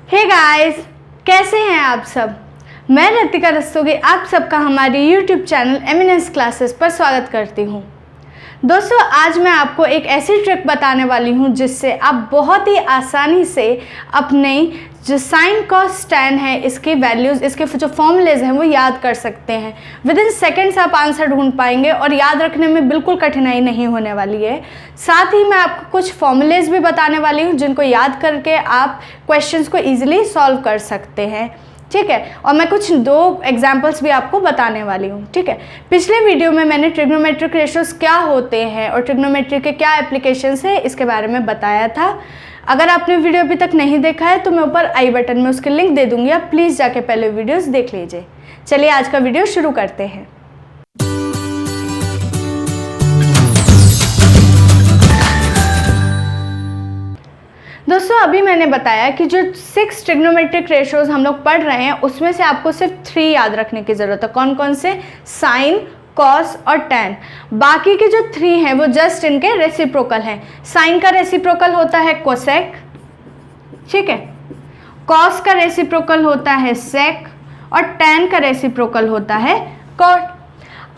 Hey guys, कैसे हैं आप सब। मैं रितिका रस्तोगी आप सबका हमारे YouTube चैनल एमिनेंस क्लासेस पर स्वागत करती हूं। दोस्तों, आज मैं आपको एक ऐसी ट्रिक बताने वाली हूं जिससे आप बहुत ही आसानी से अपने जो साइन कॉस टैन है इसकी वैल्यूज़, इसके जो फॉर्मूलेज हैं वो याद कर सकते हैं। विद इन सेकेंड्स आप आंसर ढूंढ पाएंगे और याद रखने में बिल्कुल कठिनाई नहीं होने वाली है। साथ ही मैं आपको कुछ फॉर्मूलेज भी बताने वाली हूँ जिनको याद करके आप क्वेश्चंस को ईजिली सॉल्व कर सकते हैं, ठीक है। और मैं कुछ दो एग्जाम्पल्स भी आपको बताने वाली हूँ, ठीक है। पिछले वीडियो में मैंने ट्रिग्नोमेट्रिक रेशियोज क्या होते हैं और ट्रिग्नोमेट्री के क्या एप्लीकेशंस है इसके बारे में बताया था। अगर आपने वीडियो अभी तक नहीं देखा है तो मैं ऊपर आई बटन में उसकी लिंक दे दूंगी, आप प्लीज़ जाके पहले वीडियोस देख लीजिए। चलिए आज का वीडियो शुरू करते हैं। दोस्तों, अभी मैंने बताया कि जो 6 ट्रिग्नोमेट्रिक रेशियोज हम लोग पढ़ रहे हैं उसमें से आपको सिर्फ 3 याद रखने की ज़रूरत है। कौन कौन से? साइन, कॉस और टैन। बाकी के जो 3 हैं वो जस्ट इनके रेसिप्रोकल हैं। साइन का रेसिप्रोकल होता है कोसेक, ठीक है। कॉस का रेसिप्रोकल होता है सेक और टैन का रेसिप्रोकल होता है कॉट।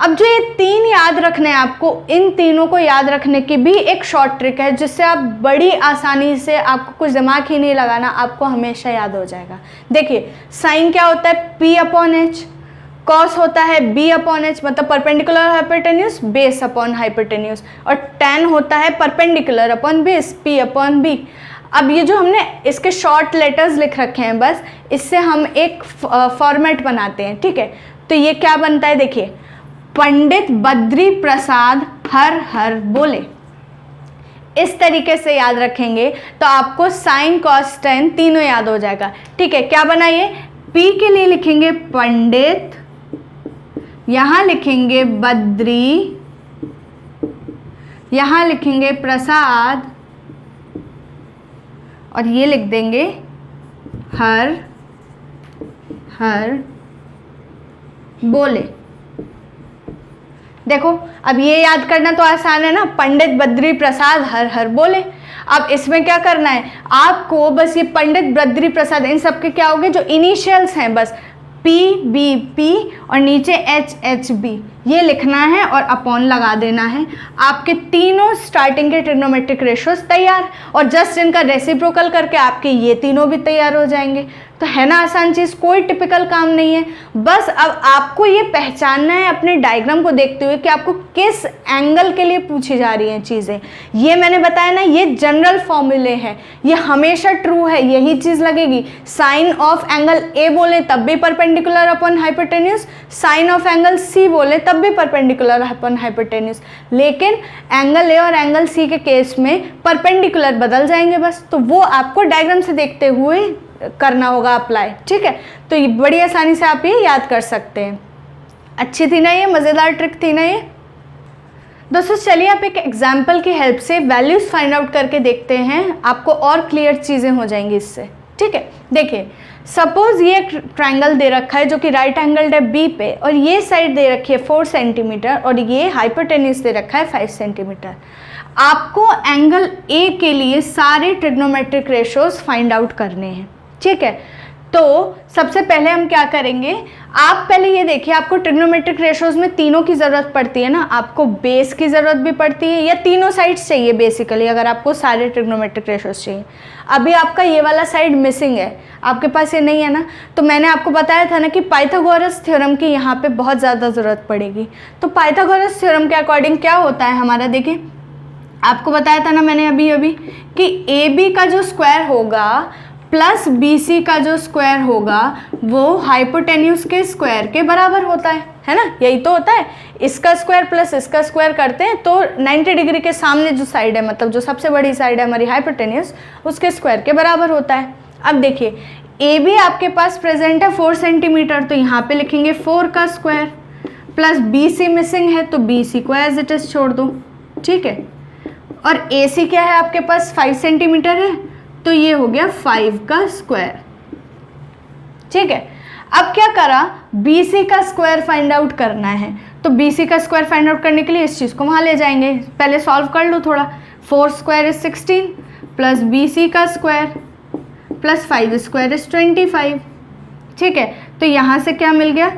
अब जो ये 3 याद रखने हैं आपको, इन तीनों को याद रखने की भी एक शॉर्ट ट्रिक है जिससे आप बड़ी आसानी से, आपको कुछ दिमाग ही नहीं लगाना, आपको हमेशा याद हो जाएगा। देखिए, साइन क्या होता है? P/H। कॉस होता है B/H, मतलब perpendicular hypotenuse, base upon hypotenuse. और टैन होता है परपेंडिकुलर अपॉन बेस, P/B। अब ये जो हमने इसके शॉर्ट लेटर्स लिख रखे हैं, बस इससे हम एक फॉर्मेट बनाते हैं, ठीक है। तो ये क्या बनता है? देखिए, पंडित बद्री प्रसाद हर हर बोले। इस तरीके से याद रखेंगे तो आपको साइन कॉस टैन तीनों याद हो जाएगा, ठीक है। क्या बनाइए? पी के लिए लिखेंगे पंडित, यहां लिखेंगे बद्री, यहां लिखेंगे प्रसाद और ये लिख देंगे हर हर बोले। देखो, अब ये याद करना तो आसान है ना, पंडित बद्री प्रसाद हर हर बोले। अब इसमें क्या करना है आपको? बस ये पंडित बद्री प्रसाद, इन सब के क्या हो गए? जो इनिशियल्स हैं, बस PBP और नीचे HHB ये लिखना है और अपॉन लगा देना है। आपके तीनों स्टार्टिंग के ट्रिग्नोमेट्रिक रेशियोज तैयार, और जस्ट इनका रेसिप्रोकल करके आपके ये तीनों भी तैयार हो जाएंगे। तो है ना आसान चीज़, कोई टिपिकल काम नहीं है। बस अब आपको ये पहचानना है अपने डायग्राम को देखते हुए कि आपको किस एंगल के लिए पूछी जा रही हैं चीज़ें। ये मैंने बताया ना, ये जनरल फॉर्मूले हैं, ये हमेशा ट्रू है, यही चीज़ लगेगी। साइन ऑफ एंगल A बोले तब भी perpendicular upon hypotenuse, sine of angle C बोले तब भी परपेंडिकुलर अपॉन हाइपोटेन्यूज। लेकिन एंगल A और एंगल C के केस में परपेंडिकुलर बदल जाएंगे बस, तो वो आपको डायग्राम से देखते हुए करना होगा अप्लाई, ठीक है। तो ये बड़ी आसानी से आप ये याद कर सकते हैं। अच्छी थी ना ये, मज़ेदार ट्रिक थी ना ये। दोस्तों, चलिए आप एक एग्जाम्पल की हेल्प से वैल्यूज़ फाइंड आउट करके देखते हैं, आपको और क्लियर चीज़ें हो जाएंगी इससे, ठीक है। देखिए, सपोज ये एक ट्रायंगल दे रखा है जो कि राइट एंगल्ड है B पे, और ये साइड दे रखी है 4 सेंटीमीटर और ये हाइपोटेन्यूज दे रखा है 5 सेंटीमीटर। आपको एंगल A के लिए सारे ट्रिग्नोमेट्रिक रेशियोज फाइंड आउट करने हैं, ठीक है। तो सबसे पहले हम क्या करेंगे, आप पहले ये देखिए, आपको ट्रिग्नोमेट्रिक रेशियोज में तीनों की ज़रूरत पड़ती है ना, आपको बेस की ज़रूरत भी पड़ती है, या तीनों साइड्स चाहिए बेसिकली अगर आपको सारे ट्रिग्नोमेट्रिक रेशियोज चाहिए। अभी आपका ये वाला साइड मिसिंग है, आपके पास ये नहीं है ना, तो मैंने आपको बताया था ना कि पाइथागोरस थ्योरम की यहाँ पे बहुत ज़्यादा ज़रूरत पड़ेगी। तो पाइथागोरस थ्योरम के अकॉर्डिंग क्या होता है हमारा, देखिए आपको बताया था ना मैंने अभी कि AB का जो स्क्वायर होगा प्लस BC का जो स्क्वायर होगा वो हाइपोटेन्यूज के स्क्वायर के बराबर होता है ना, यही तो होता है। इसका स्क्वायर प्लस इसका स्क्वायर करते हैं तो 90 डिग्री के सामने जो साइड है, मतलब जो सबसे बड़ी साइड है हमारी हाइपोटेन्यूज, उसके स्क्वायर के बराबर होता है। अब देखिए, AB आपके पास प्रेजेंट है 4 सेंटीमीटर, तो यहाँ पे लिखेंगे 4 का स्क्वायर, प्लस BC मिसिंग है तो BC को एज इट इज छोड़ दो, ठीक है। और AC क्या है आपके पास? 5 सेंटीमीटर है, तो ये हो गया 5 का स्क्वायर, ठीक है। अब क्या करा, BC का स्क्वायर फाइंड आउट करना है, तो BC का स्क्वायर फाइंड आउट करने के लिए इस चीज़ को वहाँ ले जाएंगे। पहले सॉल्व कर लो थोड़ा। 4 स्क्वायर इज 16 प्लस BC का स्क्वायर प्लस 5 स्क्वायर इज 25। ठीक है, तो यहाँ से क्या मिल गया,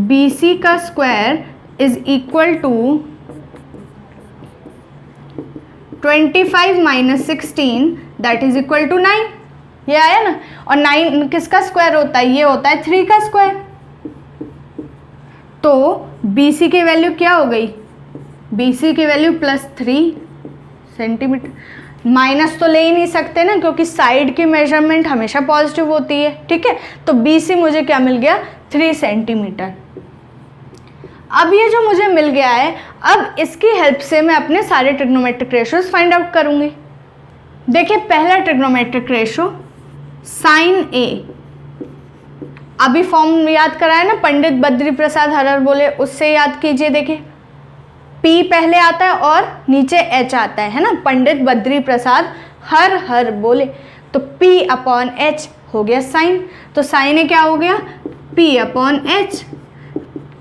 BC का square is equal to 25 minus 16 that is equal to 9। ये आया ना, और 9 किसका स्क्वायर होता है, ये होता है 3 का स्क्वायर। तो BC की वैल्यू क्या हो गई, BC की वैल्यू प्लस 3 सेंटीमीटर। माइनस तो ले ही नहीं सकते ना, क्योंकि साइड की मेजरमेंट हमेशा पॉजिटिव होती है। ठीक है, तो BC मुझे क्या मिल गया, 3 सेंटीमीटर। अब ये जो मुझे मिल गया है, अब इसकी हेल्प से मैं अपने सारे ट्रिग्नोमेट्रिक रेशियोज फाइंड आउट करूंगी। देखिए, पहला ट्रिग्नोमेट्रिक रेशियो साइन ए, अभी फॉर्म याद कराया ना पंडित बद्री प्रसाद हर हर बोले, उससे याद कीजिए। देखिए, P पहले आता है और नीचे H आता है ना, पंडित बद्री प्रसाद हर हर बोले, तो P अपॉन H हो गया साइन। तो साइन ए क्या हो गया, P upon H।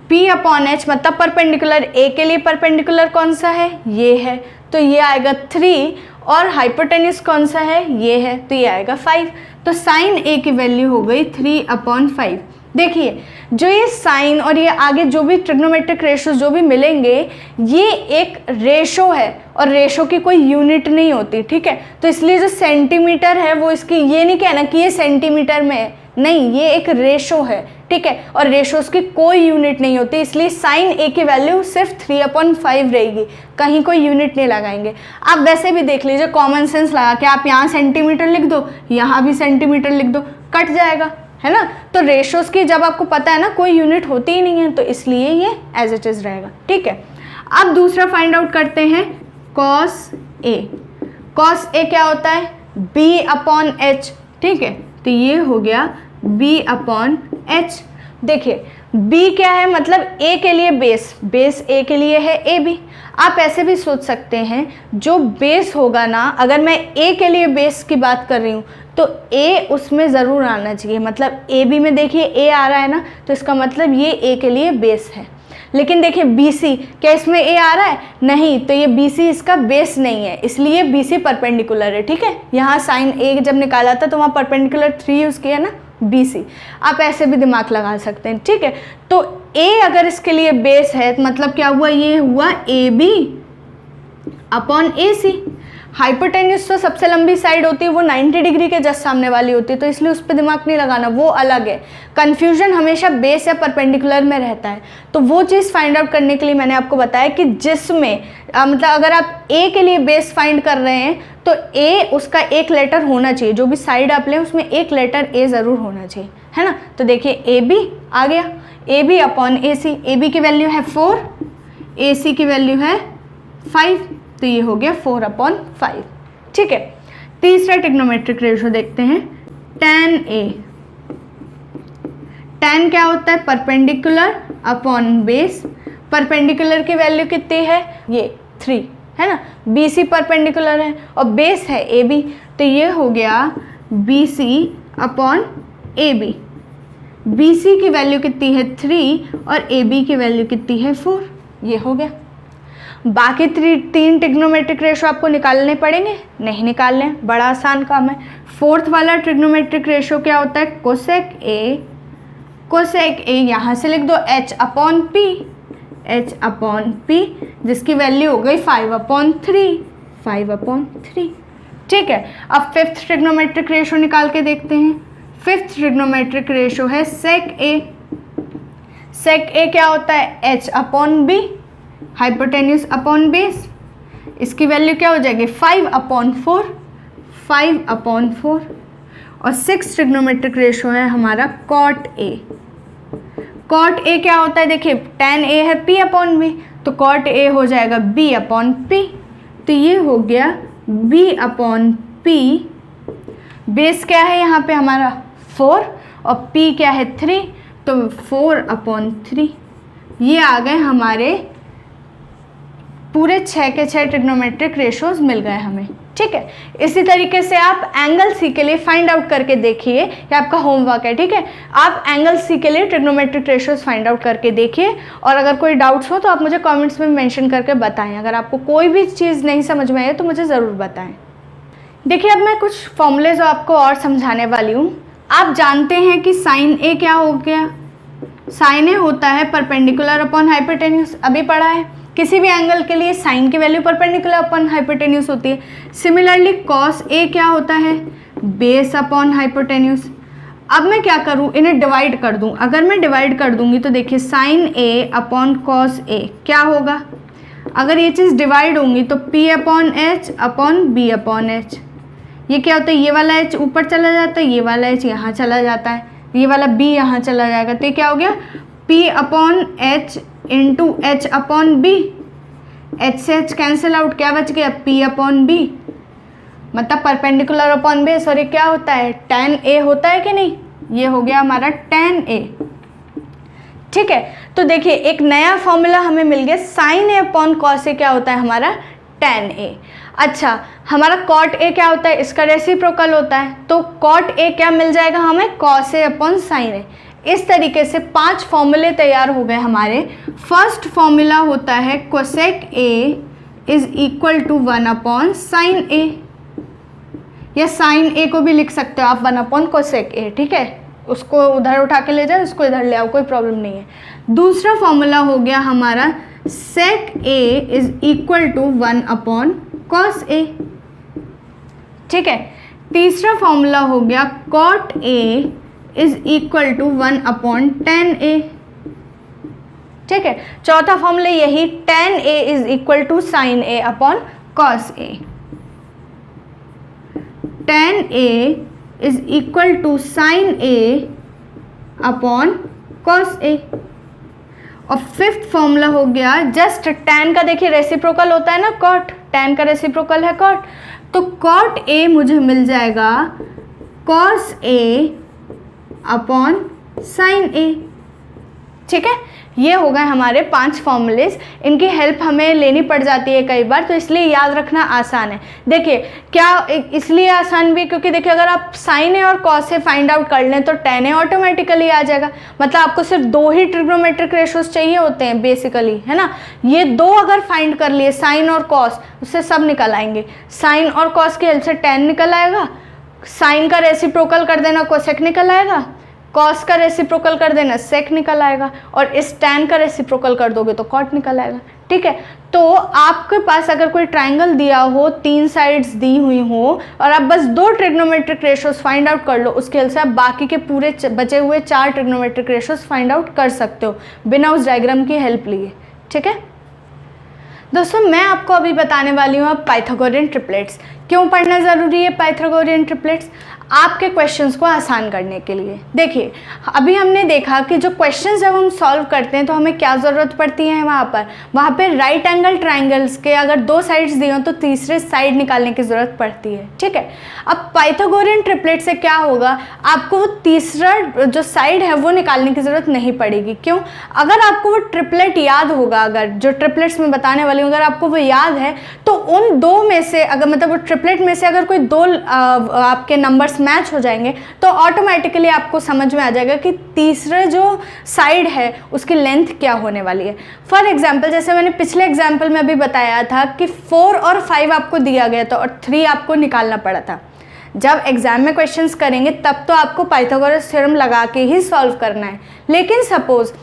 P upon H मतलब परपेंडिकुलर, A के लिए परपेंडिकुलर कौन सा है, ये है, तो ये आएगा 3, और हाइपोटेन्यूज कौन सा है, ये है, तो ये आएगा 5। तो साइन ए की वैल्यू हो गई 3/5। देखिए, जो ये साइन और ये आगे जो भी ट्रिग्नोमेट्रिक रेशो जो भी मिलेंगे, ये एक रेशो है और रेशो की कोई यूनिट नहीं होती। ठीक है, तो इसलिए जो सेंटीमीटर है वो इसकी, ये नहीं कहना कि ये सेंटीमीटर में है, नहीं, ये एक रेशो है। ठीक है, और रेशोज की कोई यूनिट नहीं होती, इसलिए साइन ए की वैल्यू सिर्फ 3/5 रहेगी, कहीं कोई यूनिट नहीं लगाएंगे। आप वैसे भी देख लीजिए, कॉमन सेंस लगा के आप यहाँ सेंटीमीटर लिख दो, यहाँ भी सेंटीमीटर लिख दो, कट जाएगा, है ना। तो रेशोज की जब आपको पता है ना कोई यूनिट होती ही नहीं है, तो इसलिए ये एज इट इज रहेगा। ठीक है, अब दूसरा फाइंड आउट करते हैं, कॉस ए। कॉस ए क्या होता है, B/H। ठीक है, तो ये हो गया B/H। देखिए, B क्या है, मतलब A के लिए बेस, बेस A के लिए है AB। आप ऐसे भी सोच सकते हैं, जो बेस होगा ना, अगर मैं A के लिए बेस की बात कर रही हूँ तो A उसमें ज़रूर आना चाहिए। मतलब AB में देखिए A आ रहा है ना, तो इसका मतलब ये A के लिए बेस है। लेकिन देखिए BC, क्या इसमें A आ रहा है, नहीं, तो ये BC इसका बेस नहीं है, इसलिए BC परपेंडिकुलर है। ठीक है, यहाँ साइन A जब निकाला था तो वहाँ परपेंडिकुलर 3 यूज़ किया ना, BC। आप ऐसे भी दिमाग लगा सकते हैं। ठीक है, तो A अगर इसके लिए बेस है तो मतलब क्या हुआ, ये हुआ AB/AC। हाइपोटेन्यूज तो सबसे लंबी साइड होती है, वो 90 डिग्री के जस्ट सामने वाली होती है, तो इसलिए उस पर दिमाग नहीं लगाना, वो अलग है। कन्फ्यूजन हमेशा बेस या परपेंडिकुलर में रहता है। तो वो चीज़ फाइंड आउट करने के लिए मैंने आपको बताया कि जिसमें मतलब अगर आप A के लिए बेस फाइंड कर रहे हैं तो A उसका एक लेटर होना चाहिए, जो भी साइड आप लें उसमें एक लेटर A ज़रूर होना चाहिए, है ना। तो देखिए AB आ गया, AB/AC। AB की वैल्यू है 4, AC की वैल्यू है 5, तो ये हो गया 4/5। ठीक है, तीसरा ट्रिग्नोमेट्रिक रेशियो देखते हैं, tan A। tan क्या होता है, परपेंडिकुलर अपॉन बेस। परपेंडिकुलर की वैल्यू कितनी है, ये 3 है ना, BC परपेंडिकुलर है और बेस है AB, तो ये हो गया BC/AB। BC की वैल्यू कितनी है 3 और AB की वैल्यू कितनी है 4, ये हो गया। बाकी 3 ट्रिग्नोमेट्रिक रेशियो आपको निकालने पड़ेंगे, नहीं निकालने, बड़ा आसान काम है। फोर्थ वाला ट्रिग्नोमेट्रिक रेशियो क्या होता है, कोसेक A। कोसेक A यहाँ से लिख दो H/P, H/P, जिसकी वैल्यू हो गई 5/3, 5/3। ठीक है, अब फिफ्थ ट्रिग्नोमेट्रिक रेशियो निकाल के देखते हैं। फिफ्थ ट्रिग्नोमेट्रिक रेशियो है सेक A। सेक A क्या होता है, H/B, हाइपोटेन्यूज अपॉन बेस। इसकी वैल्यू क्या हो जाएगी, 5/4, 5/4। और सिक्स ट्रिग्नोमेट्रिक रेशियो है हमारा कॉट A। कॉट A क्या होता है, देखिए tan A है P/B, तो कॉट A हो जाएगा B/P, तो ये हो गया B/P। बेस क्या है यहाँ पे हमारा 4 और P क्या है 3, तो 4/3। ये आ गए हमारे पूरे 6 के 6 ट्रिग्नोमेट्रिक रेशियोज मिल गए हमें। ठीक है, इसी तरीके से आप एंगल सी के लिए फाइंड आउट करके देखिए, ये आपका होमवर्क है। ठीक है, आप एंगल सी के लिए ट्रिग्नोमेट्रिक रेशियोज फाइंड आउट करके देखिए, और अगर कोई डाउट्स हो तो आप मुझे कमेंट्स में मेंशन करके बताएं। अगर आपको कोई भी चीज़ नहीं समझ में आए तो मुझे ज़रूर बताएं। देखिए अब मैं कुछ फॉर्मूलेज आपको और समझाने वाली हूँ। आप जानते हैं कि साइन ए क्या हो गया, साइन ए होता है परपेंडिकुलर अपॉन हाइपोटेन्यूज, अभी पढ़ा है। किसी भी एंगल के लिए साइन की वैल्यू परपेंडिकुलर अपॉन हाइपोटेन्यूज होती है। सिमिलरली कॉस ए क्या होता है, बेस अपॉन हाइपोटेन्यूज। अब मैं क्या करूँ, इन्हें डिवाइड कर दूँ। अगर मैं डिवाइड कर दूंगी तो देखिए sine A upon cos A क्या होगा, अगर ये चीज़ डिवाइड होंगी तो P upon H upon B upon H. ये क्या होता है, ये वाला एच ऊपर चला जाता है, ये वाला एच यहाँ चला जाता है, ये वाला बी यहाँ चला जाएगा, तो ये क्या हो गया, P upon H into H upon B. H से एच कैंसिल आउट, क्या बच गया, पी अपॉन बी, मतलब परपेंडिकुलर अपॉन बेस। और ये क्या होता है, tan ए होता है कि नहीं, ये हो गया हमारा tan ए। ठीक है, तो देखिए एक नया फॉर्मूला हमें मिल गया, sign A upon cos A क्या होता है हमारा tan ए। अच्छा, हमारा कॉट ए क्या होता है, इसका रेसिप्रोकल होता है, तो कॉट ए क्या मिल जाएगा हमें, कॉस ए अपॉन साइन ए। इस तरीके से 5 फॉर्मूले तैयार हो गए हमारे। फर्स्ट फॉर्मूला होता है cosec A is equal to 1 upon sine A, या साइन ए को भी लिख सकते हो आप 1 अपॉन कोसेक ए। ठीक है, उसको उधर उठा के ले जाओ, उसको इधर ले आओ, कोई प्रॉब्लम नहीं है। दूसरा फॉर्मूला हो गया हमारा sec A is equal to 1 upon cos A. ठीक है, तीसरा फॉर्मूला हो गया cot A is equal to 1 upon tan A. ठीक है, चौथा फॉर्मूला यही tan A is equal to sine A upon cos A. tan A is equal to sine A upon cos A. और फिफ्थ फॉर्मूला हो गया just tan का, देखिए reciprocal होता है ना कॉट, tan का रेसिप्रोकल है कॉट, तो कॉट ए मुझे मिल जाएगा कॉस ए अपॉन साइन ए। ठीक है, ये हो गए हमारे 5 फॉर्मूलेज। इनकी हेल्प हमें लेनी पड़ जाती है कई बार, तो इसलिए याद रखना आसान है। देखिए क्या इसलिए आसान भी क्योंकि देखिए अगर आप साइन ए और कॉस ए फाइंड आउट कर लें तो tan ए ऑटोमेटिकली आ जाएगा। मतलब आपको सिर्फ 2 ही ट्रिग्नोमेट्रिक रेशोज चाहिए होते हैं बेसिकली, है ना। ये 2 अगर फाइंड कर लिए साइन और कॉस, उससे सब निकल आएंगे। साइन और कॉस की हेल्प से tan निकल आएगा, साइन का रेसिप्रोकल कर देना कोसेक निकल आएगा, कॉस का रेसिप्रोकल कर देना सेक निकल आएगा, और इस tan का रेसिप्रोकल कर दोगे तो कॉट निकल आएगा। ठीक है, तो आपके पास अगर कोई ट्राइंगल दिया हो, 3 साइड्स दी हुई हो, और आप बस 2 ट्रिग्नोमेट्रिक रेशोज फाइंड आउट कर लो, उसके हेल्प से आप बाकी के पूरे बचे हुए 4 ट्रिग्नोमेट्रिक रेशोज फाइंड आउट कर सकते हो बिना उस डायग्राम की हेल्प लिए। ठीक है दोस्तों, मैं आपको अभी बताने वाली हूँ अब पाइथागोरियन ट्रिपलेट्स। क्यों पढ़ना ज़रूरी है पाइथागोरियन ट्रिपलेट्स, आपके क्वेश्चंस को आसान करने के लिए। देखिए अभी हमने देखा कि जो क्वेश्चंस जब हम सॉल्व करते हैं तो हमें क्या ज़रूरत पड़ती है, वहाँ पर राइट एंगल ट्राइंगल्स के अगर 2 साइड्स दिए हों तो तीसरे साइड निकालने की ज़रूरत पड़ती है। ठीक है, अब पाइथागोरियन ट्रिपलेट से क्या होगा, आपको वो तीसरा जो साइड है वो निकालने की ज़रूरत नहीं पड़ेगी। क्यों, अगर आपको वो ट्रिपलेट याद होगा, अगर जो ट्रिपलेट्स में बताने वाली हूँ अगर आपको वो याद है, तो उन 2 में से अगर मतलब वो ट्रिपलेट में से अगर कोई 2 आपके नंबर्स मैच हो जाएंगे तो ऑटोमेटिकली आपको समझ में आ जाएगा कि तीसरा जो साइड है उसकी लेंथ क्या होने वाली है। फॉर एग्जांपल जैसे मैंने पिछले एग्जांपल में अभी बताया था कि 4 और 5 आपको दिया गया था और 3 आपको निकालना पड़ा था। जब एग्जाम में क्वेश्चंस करेंगे तब तो आपको पाइथागोरस थ्योरम लगा के ही सॉल्व करना है, लेकिन सपोज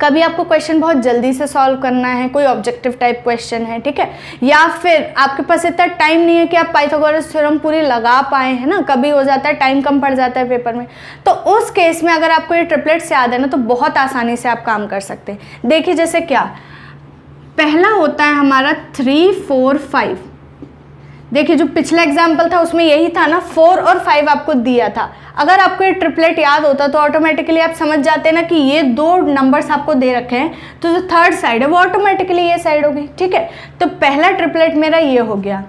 कभी आपको क्वेश्चन बहुत जल्दी से सॉल्व करना है, कोई ऑब्जेक्टिव टाइप क्वेश्चन है, ठीक है, या फिर आपके पास इतना टाइम नहीं है कि आप पाइथागोरस थ्योरम पूरी लगा पाए, है ना, कभी हो जाता है टाइम कम पड़ जाता है पेपर में, तो उस केस में अगर आपको ये ट्रिपलेट्स याद है ना तो बहुत आसानी से आप काम कर सकते हैं। देखिए जैसे क्या, पहला होता है हमारा 3, 4, 5। देखिए जो पिछला एग्जाम्पल था उसमें यही था ना, 4 और 5 आपको दिया था। अगर आपको ये ट्रिपलेट याद होता तो ऑटोमेटिकली आप समझ जाते ना कि ये 2 नंबर्स आपको दे रखे हैं, तो जो थर्ड साइड है वो ऑटोमेटिकली ये साइड होगी। ठीक है, तो पहला ट्रिपलेट मेरा ये हो गया।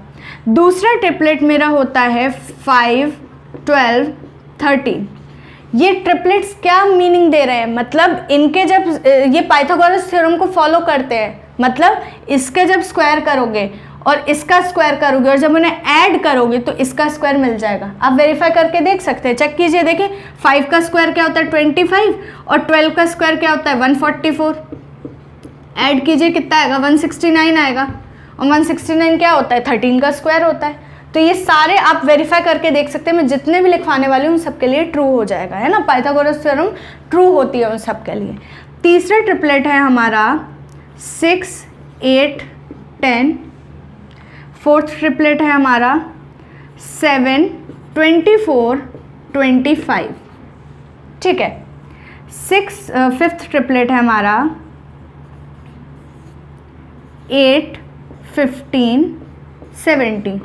दूसरा ट्रिपलेट मेरा होता है 5, 12, 13। ये ट्रिपलेट्स क्या मीनिंग दे रहे हैं, मतलब इनके जब ये पाइथागोरस थ्योरम को फॉलो करते हैं, मतलब इसके जब स्क्वायर करोगे और इसका स्क्वायर करोगे और जब उन्हें ऐड करोगे तो इसका स्क्वायर मिल जाएगा। आप वेरीफाई करके देख सकते हैं, चेक कीजिए। देखिए 5 का स्क्वायर क्या होता है 25 और 12 का स्क्वायर क्या होता है 144। ऐड कीजिए कितना आएगा 169 आएगा, और 169 क्या होता है 13 का स्क्वायर होता है। तो ये सारे आप वेरीफाई करके देख सकते हैं, मैं जितने भी लिखवाने वाली हूँ उन सबके लिए ट्रू हो जाएगा, है ना। पाइथागोरस थ्योरम ट्रू होती है उन सबके लिए। तीसरा ट्रिपलेट है हमारा 6, 8, 10। फोर्थ ट्रिपलेट है हमारा 7, 24, 25, ठीक है। फिफ्थ ट्रिपलेट है हमारा 8, 15, 17।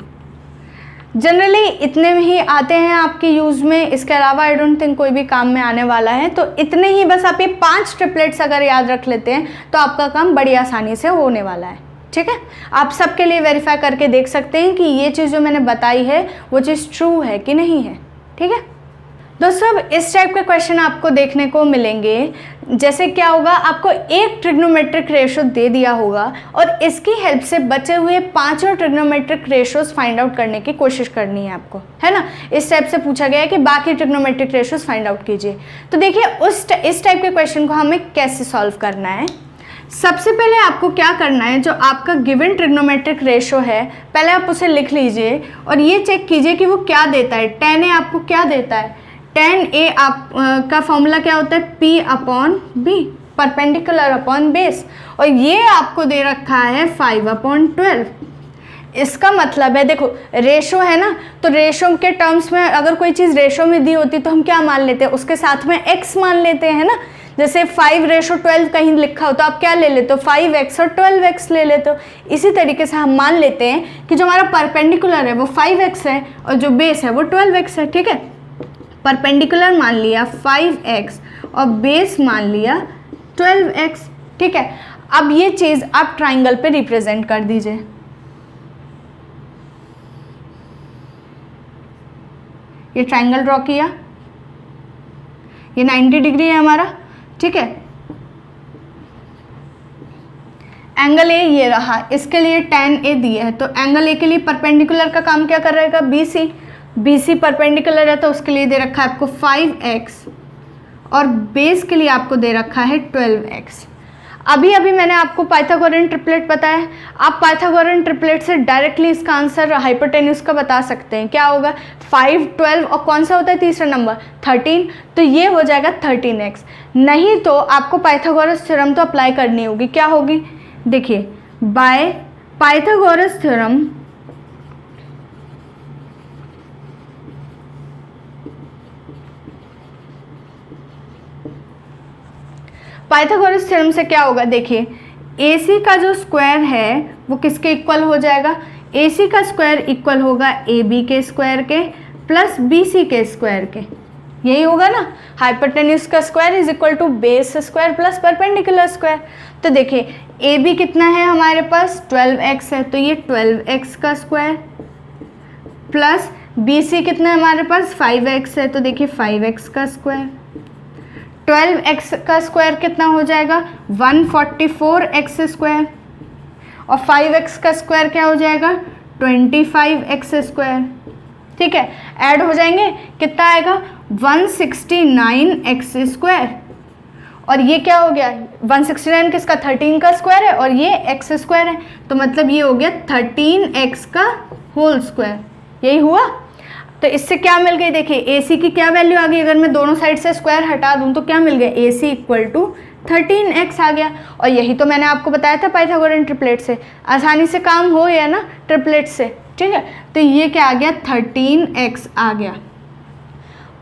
जनरली इतने ही आते हैं आपके यूज़ में, इसके अलावा आई डोंट थिंक कोई भी काम में आने वाला है। तो इतने ही बस आप ये 5 ट्रिपलेट्स अगर याद रख लेते हैं तो आपका काम बड़ी आसानी से होने वाला है, ठीक है। आप सबके लिए वेरीफाई करके देख सकते हैं कि ये चीज़ जो मैंने बताई है वो चीज़ ट्रू है कि नहीं है, ठीक है। दोस्तों अब इस टाइप के क्वेश्चन आपको देखने को मिलेंगे, जैसे क्या होगा, आपको एक ट्रिग्नोमेट्रिक रेशो दे दिया होगा और इसकी हेल्प से बचे हुए 5 ट्रिग्नोमेट्रिक रेशोज फाइंड आउट करने की कोशिश करनी है आपको, है ना। इस टाइप से पूछा गया है कि बाकी ट्रिग्नोमेट्रिक रेशोज फाइंड आउट कीजिए। तो देखिए इस टाइप के क्वेश्चन को हमें कैसे सॉल्व करना है। सबसे पहले आपको क्या करना है, जो आपका गिवन ट्रिग्नोमेट्रिक रेशो है पहले आप उसे लिख लीजिए और ये चेक कीजिए कि वो क्या देता है। 10a आपको क्या देता है, 10a आप का फॉर्मूला क्या होता है, P/B, परपेंडिकुलर अपॉन बेस, और ये आपको दे रखा है 5/12। इसका मतलब है, देखो रेशो है ना, तो रेशो के टर्म्स में अगर कोई चीज़ रेशो में दी होती तो हम क्या मान लेते हैं, उसके साथ में x मान लेते हैं ना। जैसे 5:12 कहीं लिखा हो तो आप क्या ले लेते हो, 5x और 12x ले लेते हो। इसी तरीके से हम मान लेते हैं कि जो हमारा परपेंडिकुलर है वो 5x है और जो बेस है वो 12x है, ठीक है। परपेंडिकुलर मान लिया 5x और बेस मान लिया 12x, ठीक है। अब ये चीज़ आप ट्राइंगल पे रिप्रेजेंट कर दीजिए। ये ट्राइंगल ड्रॉ किया, ये 90 डिग्री है हमारा, ठीक है। एंगल ए ये रहा, इसके लिए tan a दिया है, तो एंगल ए के लिए परपेंडिकुलर का काम क्या कर रहेगा, BC परपेंडिकुलर है तो उसके लिए दे रखा है आपको 5x और बेस के लिए आपको दे रखा है 12x। अभी मैंने आपको पाइथागोरन ट्रिपलेट बताया, आप पाइथागोरन ट्रिपलेट से डायरेक्टली इसका आंसर हाइपोटेन्यूज का बता सकते हैं। क्या होगा, 5, 12 और कौन सा होता है तीसरा नंबर 13, तो ये हो जाएगा 13x। नहीं तो आपको पाइथागोरस थ्योरम तो अप्लाई करनी होगी, क्या होगी, देखिए by Pythagoras theorem Pythagoras theorem से क्या होगा, देखिए AC का जो स्क्वायर है वो किसके इक्वल हो जाएगा, AC का स्क्वायर इक्वल होगा AB के स्क्वायर के प्लस BC के स्क्वायर के, यही होगा ना। हाइपोटेन्यूज का square is equal to base square plus perpendicular square. तो देखिए AB कितना है हमारे पास 12x है, तो ये 12x का स्क्वायर प्लस BC कितना है हमारे पास 5x है, तो देखिए 5x का स्क्वायर। 12x का स्क्वायर कितना हो जाएगा 144x स्क्वायर और 5x का स्क्वायर क्या हो जाएगा 25x स्क्वायर, ठीक है। ऐड हो जाएंगे, कितना आएगा 169x स्क्वायर और ये क्या हो गया 169 किसका 13 का स्क्वायर है और ये x स्क्वायर है, तो मतलब ये हो गया 13x का होल स्क्वायर, यही हुआ। तो इससे क्या मिल गई, देखिए AC की क्या वैल्यू आ गई, अगर मैं दोनों साइड से स्क्वायर हटा दूं तो क्या मिल गया AC इक्वल टू 13x आ गया। और यही तो मैंने आपको बताया था पाइथागोरन ट्रिपलेट से आसानी से काम हो या ना ट्रिपलेट से, ठीक है। तो ये क्या आ गया 13x आ गया।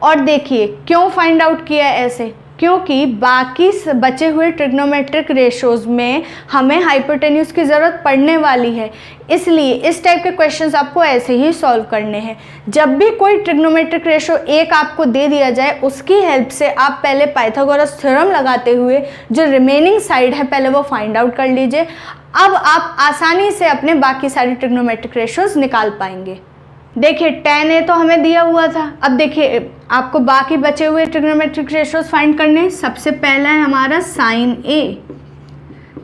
और देखिए क्यों फाइंड आउट किया ऐसे, क्योंकि बाकी बचे हुए ट्रिग्नोमेट्रिक रेशोज में हमें हाइपोटेन्यूज की ज़रूरत पड़ने वाली है, इसलिए इस टाइप के क्वेश्चंस आपको ऐसे ही सॉल्व करने हैं। जब भी कोई ट्रिग्नोमेट्रिक रेशो एक आपको दे दिया जाए उसकी हेल्प से आप पहले पाइथागोरस थ्योरम लगाते हुए जो रिमेनिंग साइड है पहले वो फाइंड आउट कर लीजिए। अब आप आसानी से अपने बाकी सारी ट्रिग्नोमेट्रिक रेशोज निकाल पाएंगे। देखिए tan a तो हमें दिया हुआ था, अब देखिए आपको बाकी बचे हुए ट्रिग्नोमेट्रिक रेशोज फाइंड करने हैं। सबसे पहला है हमारा sin a।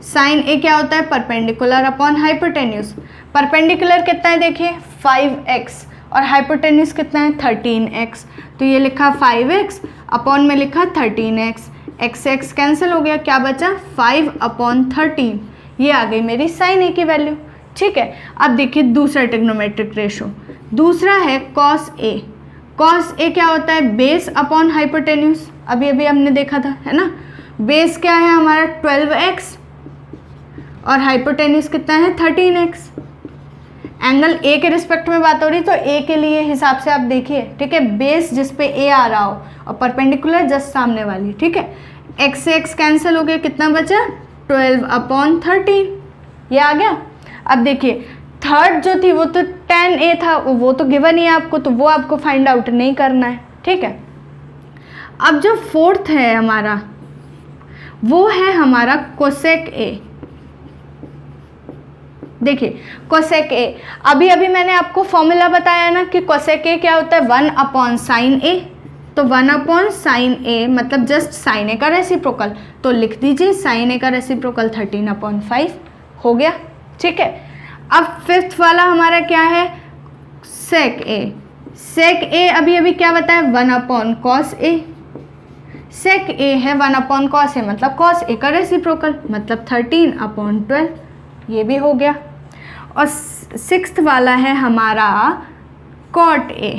sin a क्या होता है परपेंडिकुलर अपॉन हाइपोटेन्यूज। परपेंडिकुलर कितना है देखिए 5x और हाइपोटेन्यूज कितना है 13x, तो ये लिखा 5x अपॉन में लिखा 13x, x कैंसिल हो गया, क्या बचा 5/13, ये आ गई मेरी sin a की वैल्यू, ठीक है। अब देखिए दूसरा ट्रिग्नोमेट्रिक रेशो दूसरा है कॉस ए। कॉस ए क्या होता है? बेस अपॉन हाइपोटेन्यूज, अभी अभी हमने देखा था, है ना। बेस क्या है हमारा? 12x और हाइपोटेन्यूज कितना है? 13x। एंगल ए के रिस्पेक्ट में बात हो रही तो ए के लिए हिसाब से आप देखिए, ठीक है। बेस जिस पे ए आ रहा हो और परपेंडिकुलर जस्ट सामने वाली, ठीक है। x से x कैंसिल हो गया, कितना बचा? 12/13, ये आ गया। अब देखिए थर्ड जो थी वो तो tan a था, वो तो गिवन ही है आपको, तो वो आपको फाइंड आउट नहीं करना है, ठीक है। अब जो फोर्थ है हमारा वो है हमारा कोसेक ए। देखिए कोसेक ए, अभी अभी मैंने आपको फॉर्मूला बताया ना कि कोसेक ए क्या होता है? 1/sin a। तो 1/sin a मतलब जस्ट sin a का रेसिप्रोकल, तो लिख दीजिए sin a का रेसिप्रोकल 13/5 हो गया, ठीक है। अब फिफ्थ वाला हमारा क्या है? सेक ए। सेक ए अभी अभी क्या बताया? 1/cos a। सेक ए है 1/cos a मतलब cos a का रेसिप्रोकल मतलब 13/12, ये भी हो गया। और सिक्स्थ वाला है हमारा कॉट ए।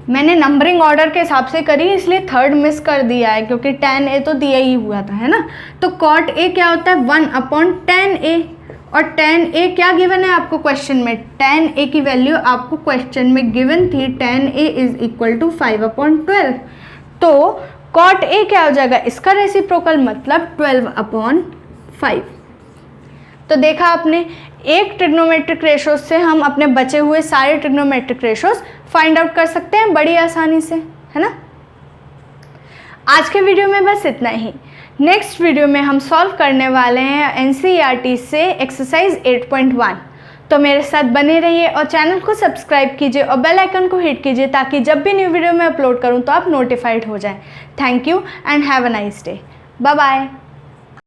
मैंने नंबरिंग ऑर्डर के हिसाब से करी इसलिए थर्ड मिस कर दिया है क्योंकि tan a तो दिया ही हुआ था, है ना। तो कॉट ए क्या होता है? 1/tan a। और tan a क्या गिवन है आपको क्वेश्चन में? tan a की वैल्यू आपको क्वेश्चन में गिवन थी, tan a = 5/12। तो कॉट a क्या हो जाएगा? इसका रेसिप्रोकल मतलब 12/5। तो देखा आपने, एक ट्रिग्नोमेट्रिक रेशोज से हम अपने बचे हुए सारे ट्रिग्नोमेट्रिक रेशोज फाइंड आउट कर सकते हैं बड़ी आसानी से, है ना। आज के वीडियो में बस इतना ही। नेक्स्ट वीडियो में हम सॉल्व करने वाले हैं एनसीईआरटी से एक्सरसाइज 8.1। तो मेरे साथ बने रहिए और चैनल को सब्सक्राइब कीजिए और बेल आइकन को हिट कीजिए ताकि जब भी न्यू वीडियो मैं अपलोड करूं तो आप नोटिफाइड हो जाएं। Thank you and have a nice day. Bye bye.